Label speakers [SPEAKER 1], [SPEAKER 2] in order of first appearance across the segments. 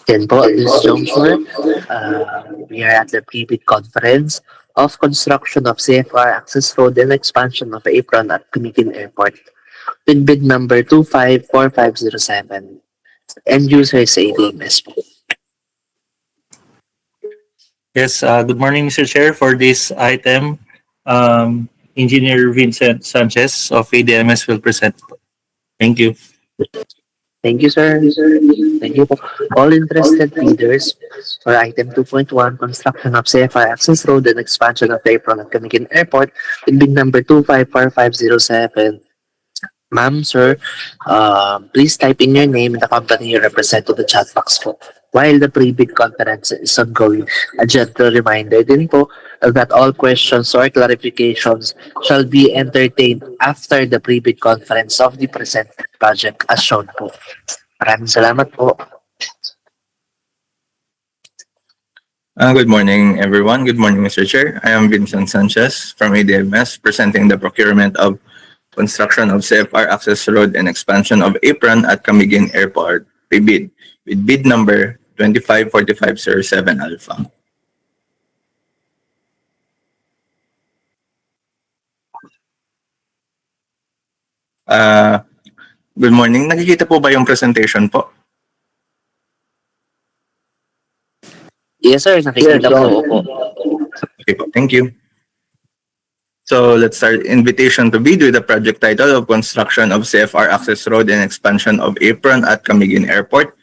[SPEAKER 1] Then po, at this juncture, we are at the pre-bid conference of construction of CFR Access Road and expansion of Apron at Camiguin Airport with bid number 254507. End user is ADMS po.
[SPEAKER 2] Yes, good morning, Mr. Chair. For this item, Engineer Vincent Sanchez of ADMS will present. Thank you.
[SPEAKER 1] Thank you, sir. Thank you po. All interested bidders for item 2.1, construction of CFR Access Road and expansion of Apron at Camiguin Airport with bid number 254507. Ma'am, sir, please type in your name and the company you represent to the chat box po. While the pre-bid conference is ongoing, a gentle reminder din po that all questions or clarifications shall be entertained after the pre-bid conference of the presented project as shown po. Maraming salamat po.
[SPEAKER 3] Good morning, everyone. Good morning, Mr. Chair. I am Vincent Sanchez from ADMS, presenting the procurement of construction of CFR Access Road and expansion of Apron at Camiguin Airport pre-bid with bid number 254507 Alpha. Good morning. Nakikita po ba yung presentation po?
[SPEAKER 1] Yes, sir. Nakikita po.
[SPEAKER 3] Okay po. Thank you. So let's start. Invitation to bid with the project title of construction of CFR Access Road and expansion of Apron at Camiguin Airport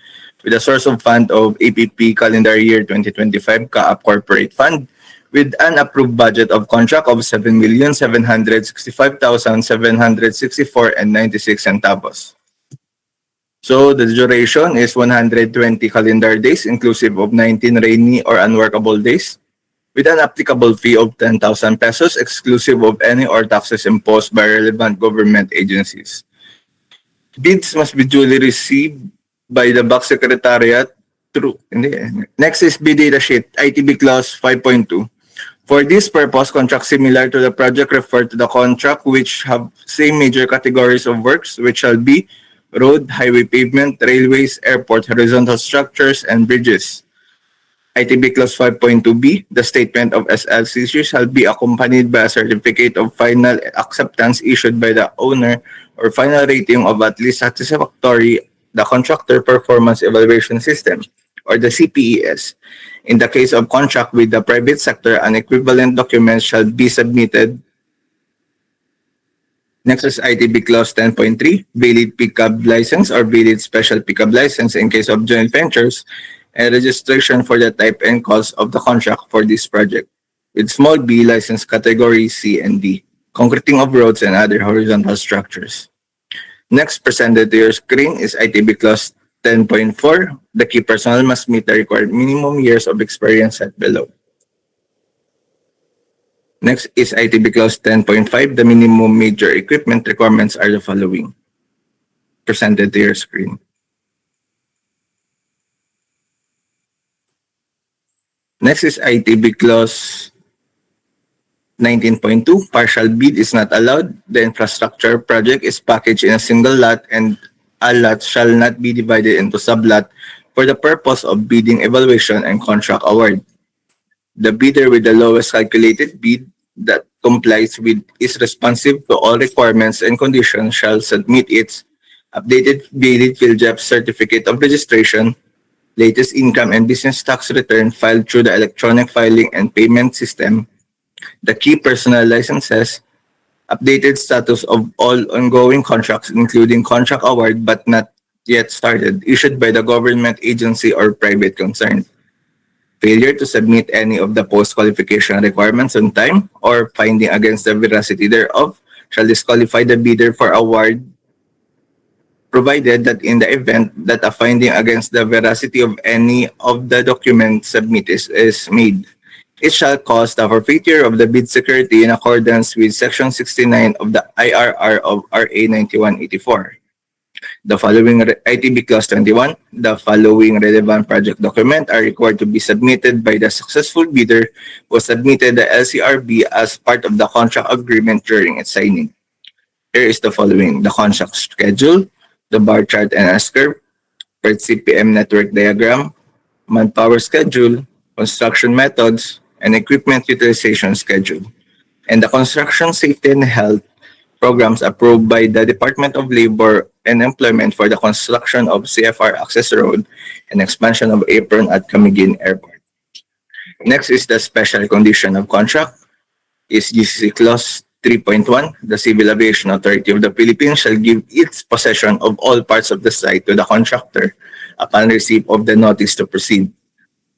[SPEAKER 3] with a source of fund of APP calendar year 2025 CAAP Corporate Fund with an approved budget of contract of 7,765,764 and 96 centavos. So the duration is 120 calendar days inclusive of 19 rainy or unworkable days, with an applicable fee of 10,000 pesos exclusive of any or taxes imposed by relevant government agencies. Bids must be duly received by the BAC Secretariat through. Next is bid data sheet, ITB clause 5.2. For this purpose, contracts similar to the project refer to the contract which have same major categories of works, which shall be road, highway pavement, railways, airport, horizontal structures, and bridges. ITB Clause 5.2b, the statement of SLCC shall be accompanied by a certificate of final acceptance issued by the owner or final rating of at least satisfactory the contractor performance evaluation system or the CPES. In the case of contract with the private sector, an equivalent document shall be submitted. Next is ITB Clause 10.3, valid pickup license or valid special pickup license in case of joint ventures, and registration for the type and cost of the contract for this project, with small b license category C and D, concreting of roads and other horizontal structures. Next presented to your screen is ITB Clause 10.4. The key personnel must meet the required minimum years of experience set below. Next is ITB Clause 10.5. The minimum major equipment requirements are the following. Presented to your screen. Next is ITB Clause 19.2. Partial bid is not allowed. The infrastructure project is packaged in a single lot and a lot shall not be divided into sublot for the purpose of bidding evaluation and contract award. The bidder with the lowest calculated bid that complies with is responsive to all requirements and conditions shall submit its updated valid PhilJEP certificate of registration, latest income and business tax return filed through the electronic filing and payment system, the key personal licenses, updated status of all ongoing contracts, including contract award but not yet started, issued by the government agency or private concern. Failure to submit any of the post-qualification requirements on time or finding against the veracity thereof shall disqualify the bidder for award, provided that in the event that a finding against the veracity of any of the documents submitted is made, it shall cause the forfeiture of the bid security in accordance with Section 69 of the IRR of RA 9184. The following ITB Clause 21, the following relevant project document are required to be submitted by the successful bidder who submitted the LCRB as part of the contract agreement during its signing. Here is the following: the contract schedule, the bar chart and S curve, per CPM network diagram, manpower schedule, construction methods, and equipment utilization schedule, and the construction safety and health programs approved by the Department of Labor and Employment for the construction of CFR Access Road and expansion of Apron at Camiguin Airport. Next is the special condition of contract. Is GCC Clause 3.1, the Civil Aviation Authority of the Philippines shall give its possession of all parts of the site to the contractor upon receipt of the notice to proceed.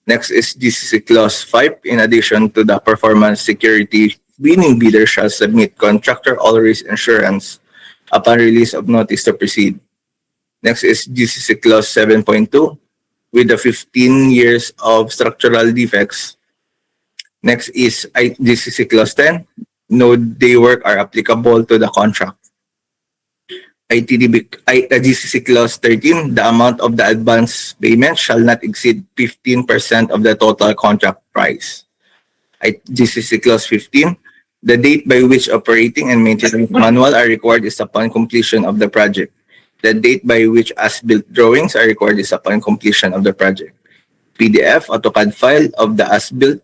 [SPEAKER 3] Next is GCC Clause 5. In addition to the performance security, winning bidder shall submit contractor all risk insurance upon release of notice to proceed. Next is GCC Clause 7.2. With the 15 years of structural defects. Next is GCC Clause 10. No day work are applicable to the contract. GCC Clause 13, the amount of the advance payment shall not exceed 15% of the total contract price. GCC Clause 15, the date by which operating and maintenance manual are required is upon completion of the project. The date by which as-built drawings are required is upon completion of the project. PDF AutoCAD file of the as-built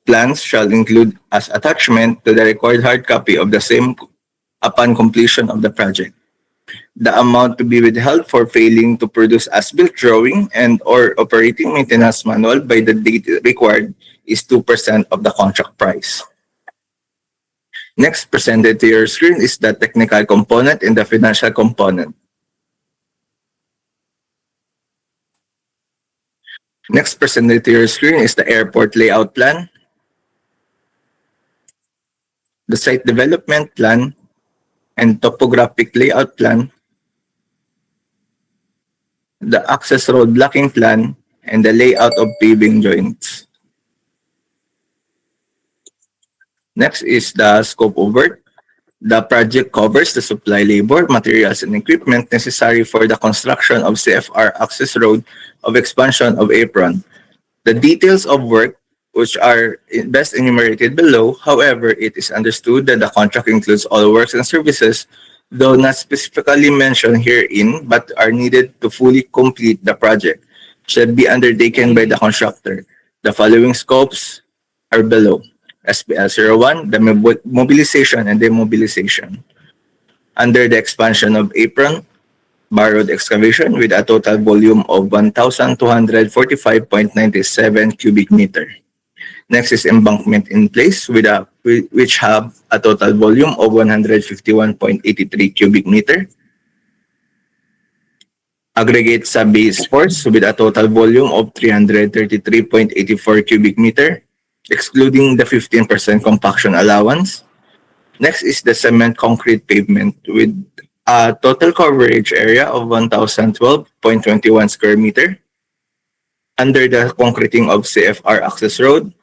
[SPEAKER 3] plans shall include as attachment to the required hard copy of the same upon completion of the project. The amount to be withheld for failing to produce as-built drawing and or operating maintenance manual by the date required is 2% of the contract price. Next, presented to your screen is the technical component and the financial component. Next, presented to your screen is the airport layout plan, the site development plan, and topographic layout plan, the access road blocking plan, and the layout of paving joints. Next is the scope of work. The project covers the supply labor, materials, and equipment necessary for the construction of CFR access road of expansion of Apron. The details of work, which are best enumerated below, however, it is understood that the contract includes all works and services, though not specifically mentioned herein, but are needed to fully complete the project, should be undertaken by the constructor. The following scopes are below. SPL 01, the mobilization and demobilization. Under the expansion of Apron, borrowed excavation with a total volume of 1,245.97 cubic meter. Next is embankment in place which have a total volume of 151.83 cubic meter. Aggregate sub-base force with a total volume of 333.84 cubic meter, excluding the 15% compaction allowance. Next is the cement concrete pavement with a total coverage area of 1,012.21 square meter. Under the concreting of CFR access road,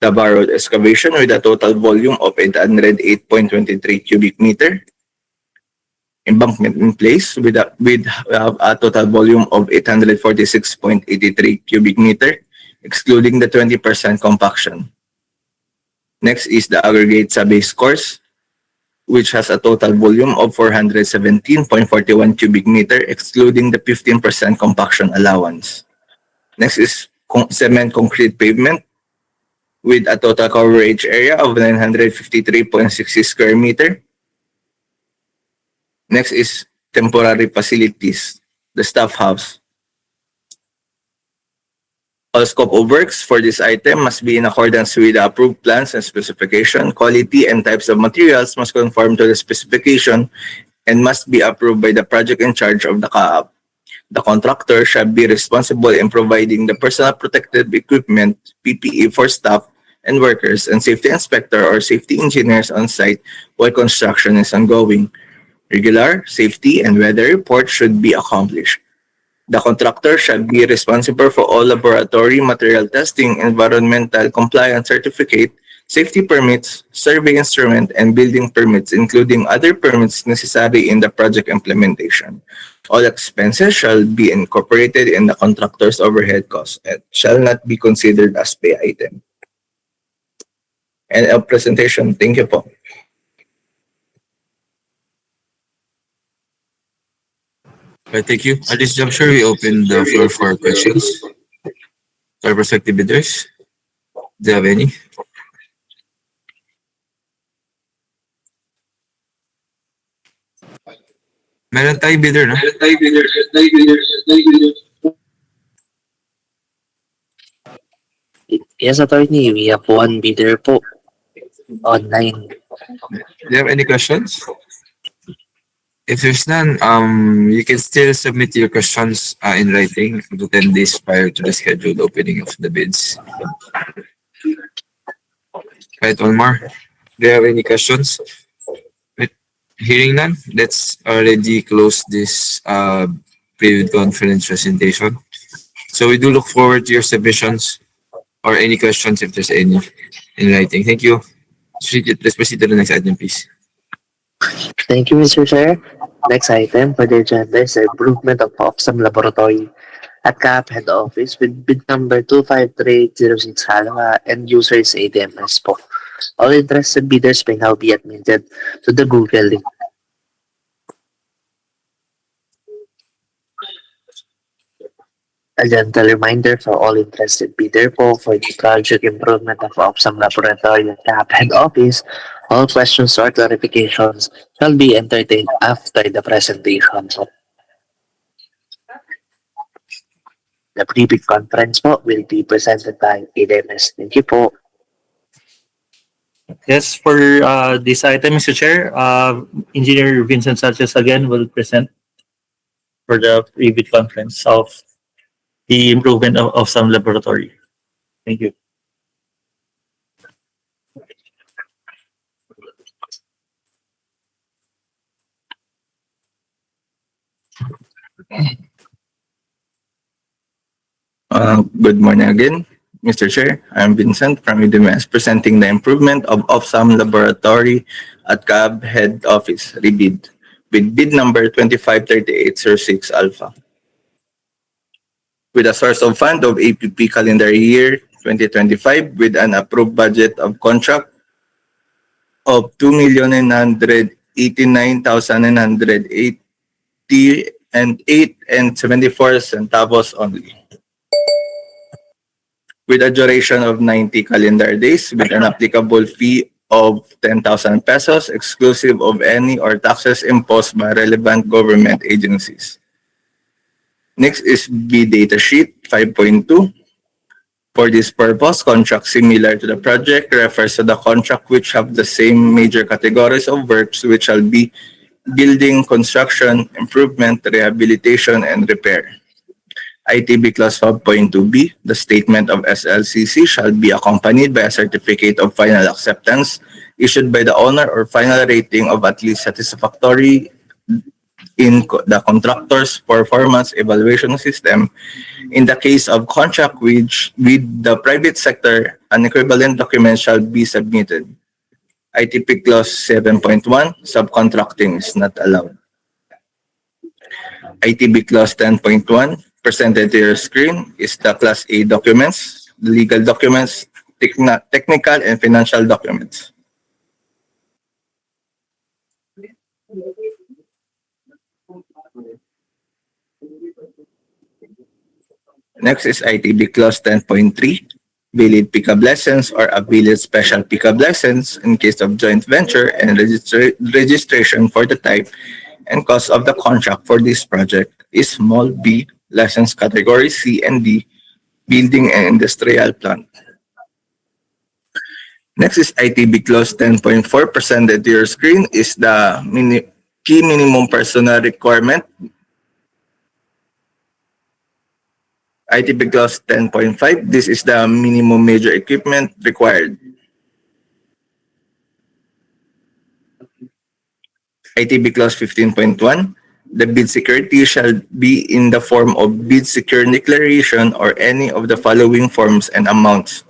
[SPEAKER 3] the borrowed excavation with a total volume of 808.23 cubic meter. Embankment in place with a total volume of 846.83 cubic meter, excluding the 20% compaction. Next is the aggregate sub-base course, which has a total volume of 417.41 cubic meter, excluding the 15% compaction allowance. Next is cement concrete pavement with a total coverage area of 953.60 square meter. Next is temporary facilities, the staff house. All scope of works for this item must be in accordance with the approved plans and specification. Quality and types of materials must conform to the specification and must be approved by the project in charge of the CAAP. The contractor shall be responsible in providing the personal protective equipment, PPE for staff and workers, and safety inspector or safety engineers on site while construction is ongoing. Regular, safety, and weather reports should be accomplished. The contractor shall be responsible for all laboratory material testing, environmental compliance certificate, safety permits, survey instrument, and building permits, including other permits necessary in the project implementation. All expenses shall be incorporated in the contractor's overhead costs and shall not be considered as pay item. And a presentation. Thank you po.
[SPEAKER 4] Right, thank you. At this juncture, we open the floor for questions. Our prospective bidders, do you have any? Meron tayong bidder, no?
[SPEAKER 1] Yes, attorney, we have one bidder po online.
[SPEAKER 4] Do you have any questions? If there's none, you can still submit your questions in writing up to 10 days prior to the scheduled opening of the bids. Right, one more. Do you have any questions? Right. Hearing none, let's already close this pre conference presentation. So we do look forward to your submissions or any questions if there's any in writing. Thank you. Let's proceed to the next item, please.
[SPEAKER 1] Thank you, Mr. Chair. Next item for the agenda is the improvement of OFSAM laboratory at CAAP head office with bid number 25306 Halawa and user is ADMS po. All interested bidders may now be admitted to the Google link. A gentle reminder for all interested bidder po for the project improvement of OFSAM laboratory at CAAP head office. All questions or clarifications shall be entertained after the presentation. So, the pre-bid conference po will be presented by ADMS. Thank you po.
[SPEAKER 2] Yes, for this item, Mr. Chair, Engineer Vincent Sanchez again will present for the pre-bid conference of the improvement of some laboratory. Thank you.
[SPEAKER 3] Good morning again, Mr. Chair. I'm Vincent from ADMS presenting the improvement of OFSAM laboratory at CAB head office rebid with bid number 253806 Alpha. With a source of fund of APP calendar year 2025 with an approved budget of contract of 2,989,980 and 8 and 74 centavos only. With a duration of 90 calendar days with an applicable fee of 10,000 pesos exclusive of any or taxes imposed by relevant government agencies. Next is B data sheet 5.2. For this purpose, contract similar to the project refers to the contract which have the same major categories of works which shall be building, construction, improvement, rehabilitation, and repair. ITB Clause 5.2b, the statement of SLCC shall be accompanied by a certificate of final acceptance issued by the owner or final rating of at least satisfactory in the contractor's performance evaluation system. In the case of contract with the private sector, an equivalent document shall be submitted. ITP Clause 7.1, subcontracting is not allowed. ITB Clause 10.1, presented to your screen is the Class A documents, the legal documents, technical and financial documents. Next is ITB Clause 10.3, valid pickup license or a valid special pickup license in case of joint venture and registration for the type and cost of the contract for this project is small b, license category C and D, building and industrial plant. Next is ITB Clause 10.4, presented to your screen is the key minimum personnel requirement. ITB Clause 10.5, this is the minimum major equipment required. ITB Clause 15.1, the bid security shall be in the form of bid security declaration or any of the following forms and amounts.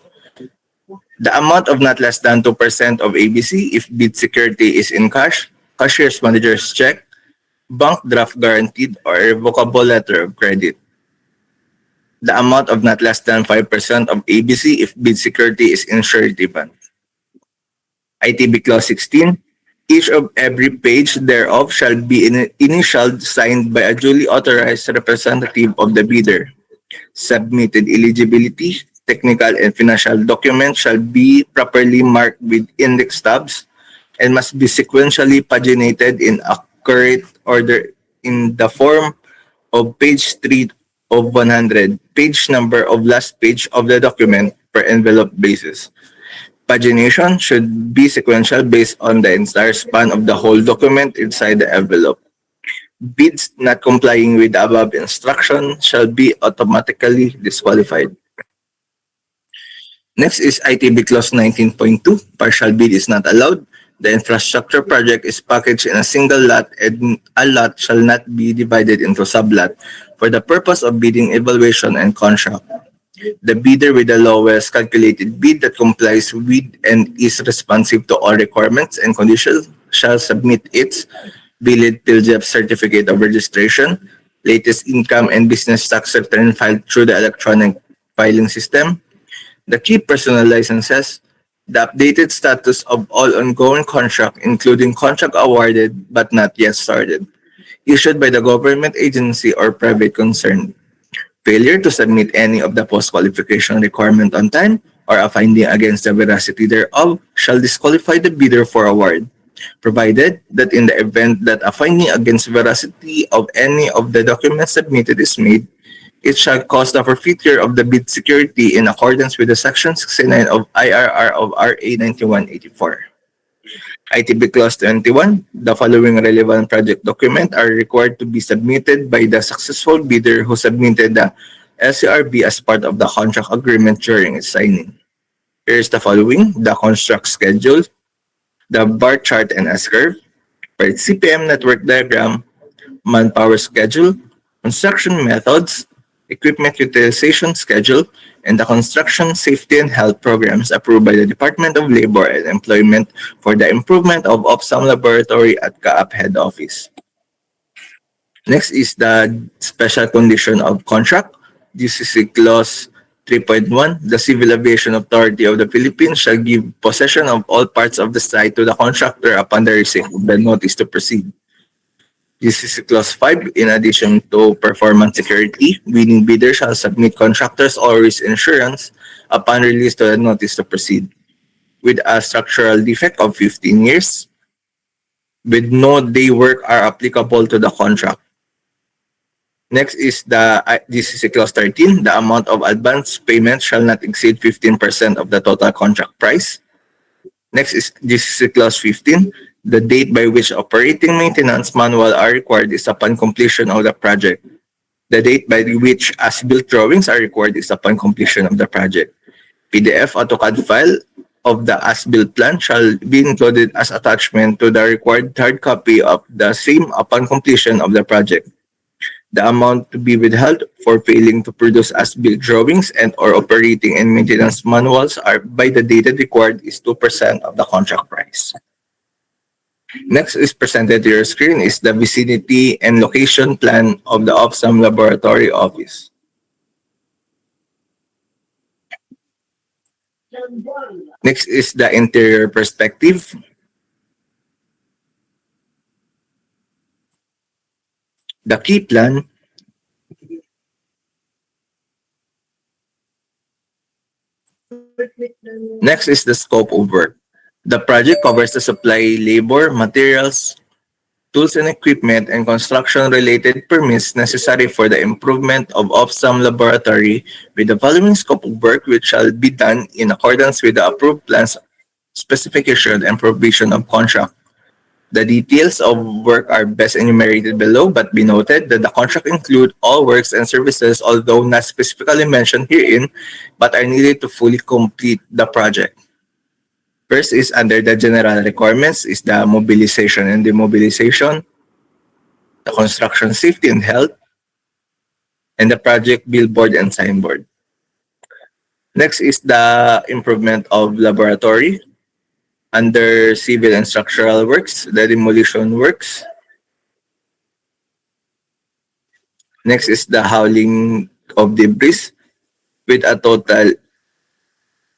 [SPEAKER 3] The amount of not less than 2% of ABC if bid security is in cash, cashier's manager's check, bank draft guaranteed, or revocable letter of credit. The amount of not less than 5% of ABC if bid security is in surety bond. ITB Clause 16, Each of every page thereof shall be initialed, signed by a duly authorized representative of the bidder. Submitted eligibility, technical and financial documents shall be properly marked with index tabs and must be sequentially paginated in accurate order in the form of page 3 of 100, page number of last page of the document per envelope basis. Pagination should be sequential based on the entire span of the whole document inside the envelope. Bids not complying with the above instruction shall be automatically disqualified. Next is ITB Clause 19.2. Partial bid is not allowed. The infrastructure project is packaged in a single lot and a lot shall not be divided into sublot for the purpose of bidding evaluation and contract. The bidder with the lowest calculated bid that complies with and is responsive to all requirements and conditions shall submit its valid PhilJEP certificate of registration, latest income and business tax return filed through the electronic filing system, the key personal licenses, the updated status of all ongoing contract, including contract awarded but not yet started, issued by the government agency or private concern. Failure to submit any of the post-qualification requirement on time or a finding against the veracity thereof shall disqualify the bidder for award, provided that in the event that a finding against veracity of any of the documents submitted is made, it shall cause the forfeiture of the bid security in accordance with the Section 69 of IRR of RA 9184. ITB Clause 21, the following relevant project documents are required to be submitted by the successful bidder who submitted the LCRB as part of the contract agreement during its signing. Here is the following: the construct schedule, the bar chart and S-curve, CPM network diagram, manpower schedule, construction methods, equipment utilization schedule, and the construction safety and health programs approved by the Department of Labor and Employment for the improvement of OFSAM laboratory at CAAP head office. Next is the special condition of contract. This is a clause 3.1. The Civil Aviation Authority of the Philippines shall give possession of all parts of the site to the contractor upon the receipt of the notice to proceed. This is clause 5. In addition to performance security, winning bidder shall submit contractors or risk insurance upon release to the notice to proceed with a structural defect of 15 years, with no day work are applicable to the contract. Next is this is clause 13. The amount of advance payment shall not exceed 15% of the total contract price. Next is this is clause 15. The date by which operating maintenance manual are required is upon completion of the project. The date by which as-built drawings are required is upon completion of the project. PDF AutoCAD file of the as-built plan shall be included as attachment to the required third copy of the same upon completion of the project. The amount to be withheld for failing to produce as-built drawings and or operating and maintenance manuals are by the date required is 2% of the contract price. Next is presented to your screen is the vicinity and location plan of the OFSAM laboratory office. Next is the interior perspective. The key plan. Next is the scope of work. The project covers the supply, labor, materials, tools and equipment, and construction-related permits necessary for the improvement of OFSAM laboratory with the following scope of work which shall be done in accordance with the approved plans, specification, and provision of contract. The details of work are best enumerated below, but be noted that the contract include all works and services, although not specifically mentioned herein, but are needed to fully complete the project. First is under the general requirements is the mobilization and demobilization, the construction safety and health, and the project billboard and signboard. Next is the improvement of laboratory. Under civil and structural works, the demolition works. Next is the hauling of debris with a total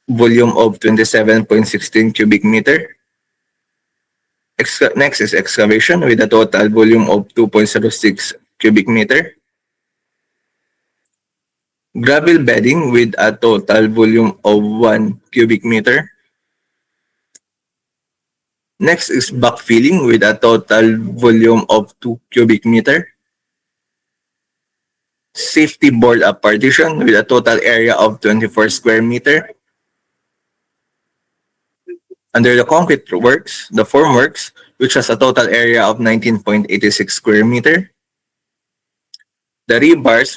[SPEAKER 3] volume of 27.16 cubic meter. Next is excavation with a total volume of 2.06 cubic meter. Gravel bedding with a total volume of 1 cubic meter. Next is backfilling with a total volume of 2 cubic meter. Safety board up partition with a total area of 24 square meter. Under the concrete works, the formworks, which has a total area of 19.86 square meter. The rebars,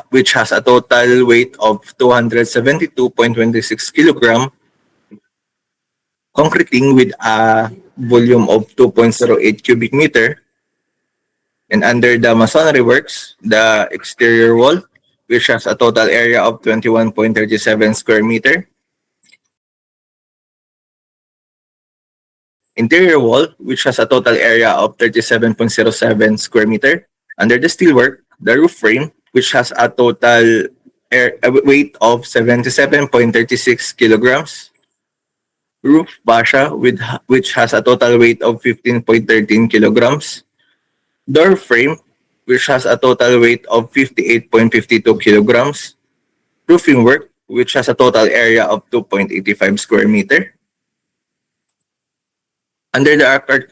[SPEAKER 3] which has a total weight of 272.26 kilogram. Concreting with a volume of 2.08 cubic meter. And under the masonry works, the exterior wall, which has a total area of 21.37 square meter. Interior wall, which has a total area of 37.07 square meter. Under the steelwork, the roof frame, which has a total weight of 77.36 kilograms. Roof fascia, which has a total weight of 15.13 kilograms. Door frame, which has a total weight of 58.52 kilograms. Roofing work, which has a total area of 2.85 square meter. Under the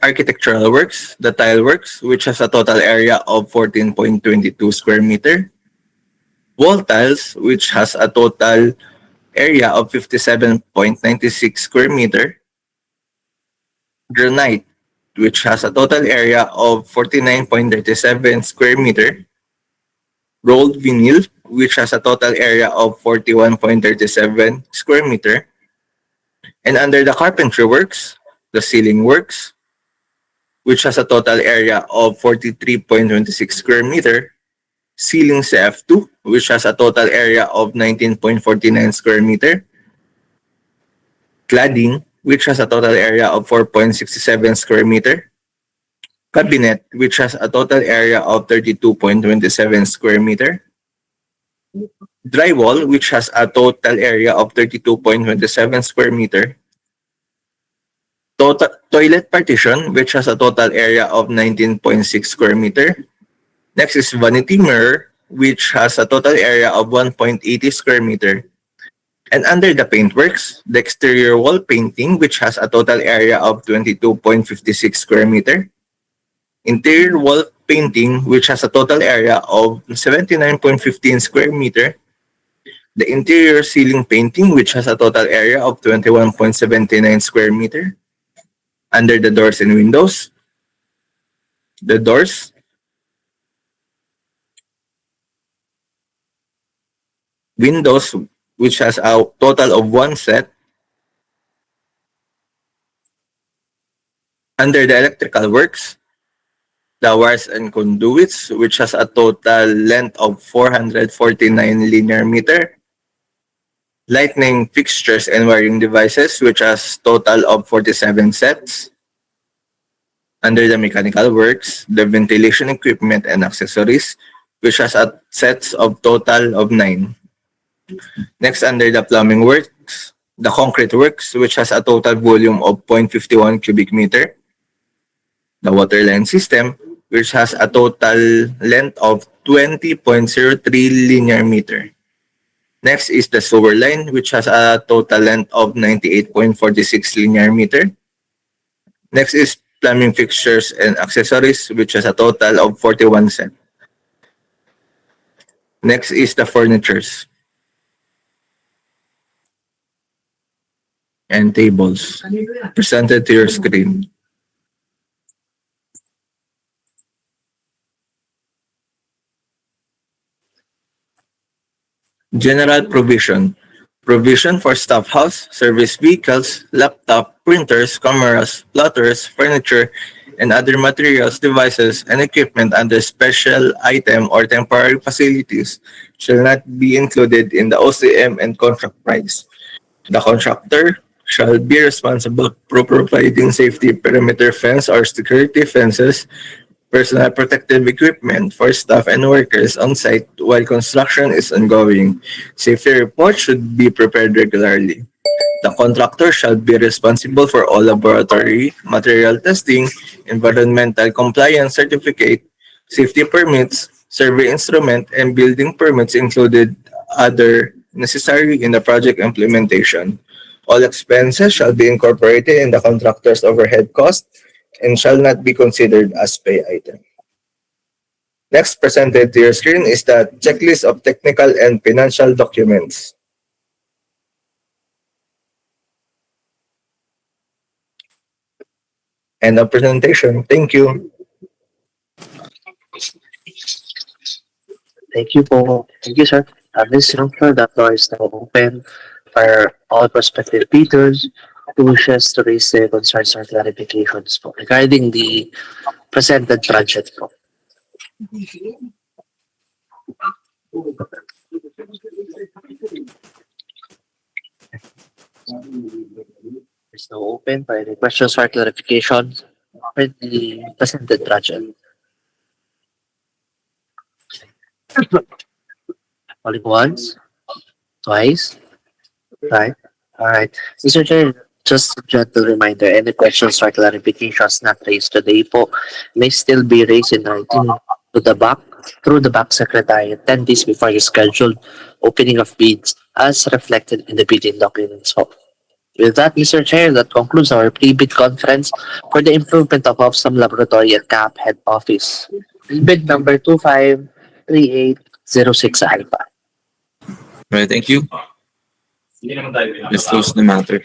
[SPEAKER 3] architectural works, the tile works, which has a total area of 14.22 square meter. Wall tiles, which has a total area of 57.96 square meter. Granite, which has a total area of 49.37 square meter. Rolled vinyl, which has a total area of 41.37 square meter. And under the carpentry works, the ceiling works, which has a total area of 43.26 square meter. Ceiling CF2, which has a total area of 19.49 square meter. Cladding, which has a total area of 4.67 square meter. Cabinet, which has a total area of 32.27 square meter. Drywall, which has a total area of 32.27 square meter. Toilet partition, which has a total area of 19.6 square meter. Next is vanity mirror, which has a total area of 1.80 square meter. And under the paintworks, the exterior wall painting, which has a total area of 22.56 square meter. Interior wall painting, which has a total area of 79.15 square meter. The interior ceiling painting, which has a total area of 21.79 square meter. Under the doors and windows, the doors, windows, which has a total of 1 set. Under the electrical works, the wires and conduits, which has a total length of 449 linear meter. Lightning fixtures and wiring devices, which has total of 47 sets. Under the mechanical works, the ventilation equipment and accessories, which has a sets of total of 9. Next, under the plumbing works, the concrete works, which has a total volume of 0.51 cubic meter. The water line system, which has a total length of 20.03 linear meter. Next is the sewer line, which has a total length of 98.46 linear meter. Next is plumbing fixtures and accessories, which has a total of 41 sets. Next is the furnitures and tables presented to your screen. General provision. Provision for staff house, service vehicles, laptop, printers, cameras, plotters, furniture, and other materials, devices, and equipment under special item or temporary facilities shall not be included in the OCM and contract price. The contractor shall be responsible for providing safety perimeter fence or security fences, personal protective equipment for staff and workers on site while construction is ongoing. Safety reports should be prepared regularly. The contractor shall be responsible for all laboratory material testing, environmental compliance certificate, safety permits, survey instrument, and building permits included other necessary in the project implementation. All expenses shall be incorporated in the contractor's overhead cost and shall not be considered as pay item. Next presented to your screen is the checklist of technical and financial documents. End of presentation. Thank you.
[SPEAKER 1] Thank you po. Thank you, sir. This juncture, the floor is now open for all prospective bidders who wishes to raise their concerns or clarifications po regarding the presented project po. It's now open for any questions or clarifications for the presented project. Only once, twice, right? All right. Mr. Chair, just a gentle reminder, any questions or clarifications not raised today po may still be raised in writing to the back through the back secretary 10 days before the scheduled opening of bids as reflected in the bidding documents po. With that, Mr. Chair, that concludes our pre-bid conference for the improvement of OFSAM Laboratory at CAAP Head Office. Bid number 253806 Alpha.
[SPEAKER 4] Right, thank you. Let's close the matter.